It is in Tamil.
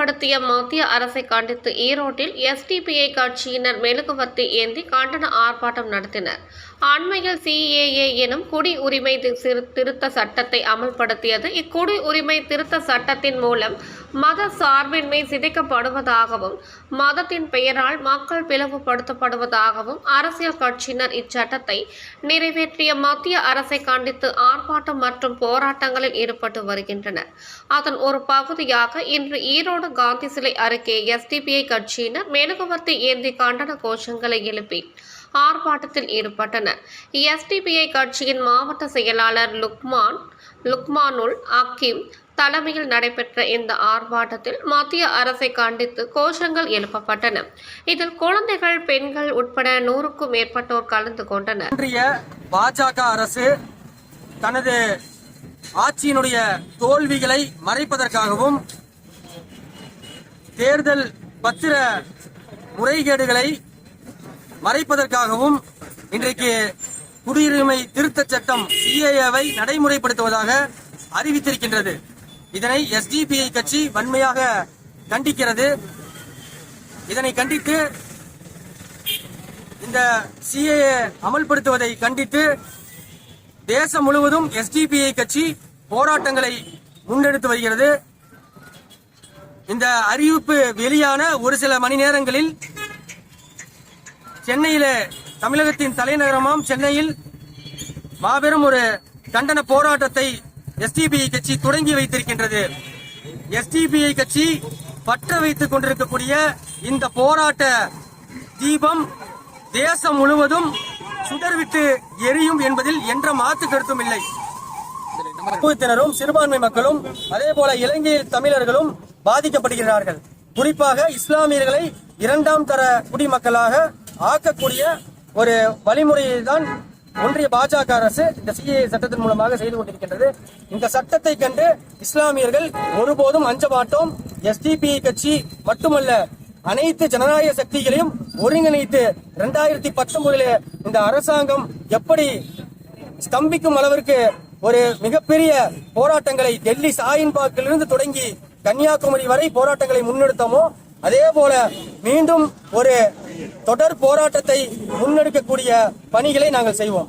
அமல்படுத்திய மத்திய அரசை கண்டித்து ஈரோட்டில் எஸ்டிபிஐ கட்சியினர் மெழுகுவர்த்தி ஏந்தி கண்டன ஆர்ப்பாட்டம் நடத்தினர். அண்மையில் சிஏஏ எனும் குடியுரிமை திருத்த சட்டத்தை அமல்படுத்தியது. இக்குடியுரிமை திருத்த சட்டத்தின் மூலம் மத சார்பின்மை சிதைக்கப்படுவதாகவும் மதத்தின் பெயரால் மக்கள் பிளவுபடுத்தப்படுவதாகவும் அரசியல் கட்சியினர் இச்சட்டத்தை நிறைவேற்றிய மத்திய அரசை கண்டித்து ஆர்ப்பாட்டம் மற்றும் போராட்டங்களில் ஈடுபட்டு வருகின்றனர். அதன் ஒரு பகுதியாக இன்று ஈரோடு காந்தி சிலை அருகே எஸ்டிபிஐ கட்சியினர் மெழுகுவர்த்தி ஏந்தி கண்டன கோஷங்களை எழுப்பி ஆர்ப்பாட்டத்தில் ஈடுபட்டனர். எஸ்டிபிஐ கட்சியின் மாவட்ட செயலாளர் லுக்மானுல் ஹக்கீம் தலைமையில் நடைபெற்ற இந்த ஆர்ப்பாட்டத்தில் மத்திய அரசை கண்டித்து கோஷங்கள் எழுப்பப்பட்டன. இதில் குழந்தைகள், பெண்கள் உட்பட 100க்கும் மேற்பட்டோர் கலந்து கொண்டனர். பாஜக அரசு தனது ஆட்சியினுடைய தோல்விகளை மறைப்பதற்காகவும் தேர்தல் பத்திர முறைகேடுகளை மறைப்பதற்காகவும் இன்றைக்கு குடியுரிமை திருத்த சட்டம் சிஏஏவை நடைமுறைப்படுத்துவதாக அறிவித்திருக்கின்றது. இதனை எஸ்டிபிஐ கட்சி வன்மையாக கண்டிக்கிறது. இதனை கண்டித்து இந்த சிஏஏ அமல்படுத்துவதை கண்டித்து தேசம் முழுவதும் எஸ்டிபிஐ கட்சி போராட்டங்களை முன்னெடுத்து வருகிறது. இந்த அறிவிப்பு வெளியான ஒரு சில மணி நேரங்களில் சென்னையில தமிழகத்தின் தலைநகரமாம் சென்னையில் மாபெரும் ஒரு கண்டன போராட்டத்தை எஸ்டிபிஐ கட்சி தொடங்கி வைத்திருக்கின்றது. எஸ்டிபிஐ கட்சி பற்ற வைத்துக் கொண்டிருக்கக்கூடிய இந்த போராட்ட தீபம் தேசம் முழுவதும் சுடர்விட்டு எரியும் என்பதில் என்ற மாற்று கருத்தும் இல்லை. சமூகத்தினரும் சிறுபான்மை மக்களும் அதே போல இலங்கையில் தமிழர்களும் பாதிக்கப்படுகிறார்கள். குறிப்பாக இஸ்லாமியர்களை 2ஆம் தர குடிமக்களாக ஆக்கக்கூடிய ஒரு வழிமுறையை தான் ஒன்றிய பாஜக அரசு இந்த சிஏஏ சட்டத்தின் மூலமாக செய்து கொண்டிருக்கின்றது. இந்த சட்டத்தை கண்டு இஸ்லாமியர்கள் ஒருபோதும் அஞ்ச மாட்டோம். எஸ்டிபிஐ கட்சி மட்டுமல்ல, அனைத்து ஜனநாயக சக்திகளையும் ஒருங்கிணைத்து 2019 இந்த அரசாங்கம் எப்படி ஸ்தம்பிக்கும் அளவிற்கு ஒரு மிகப்பெரிய போராட்டங்களை டெல்லி சாயின்பாக்கிலிருந்து தொடங்கி கன்னியாகுமரி வரை போராட்டங்களை முன்னெடுத்தோமோ அதே போல மீண்டும் ஒரு தொடர் போராட்டத்தை முன்னெடுக்கக்கூடிய பணிகளை நாங்கள் செய்வோம்.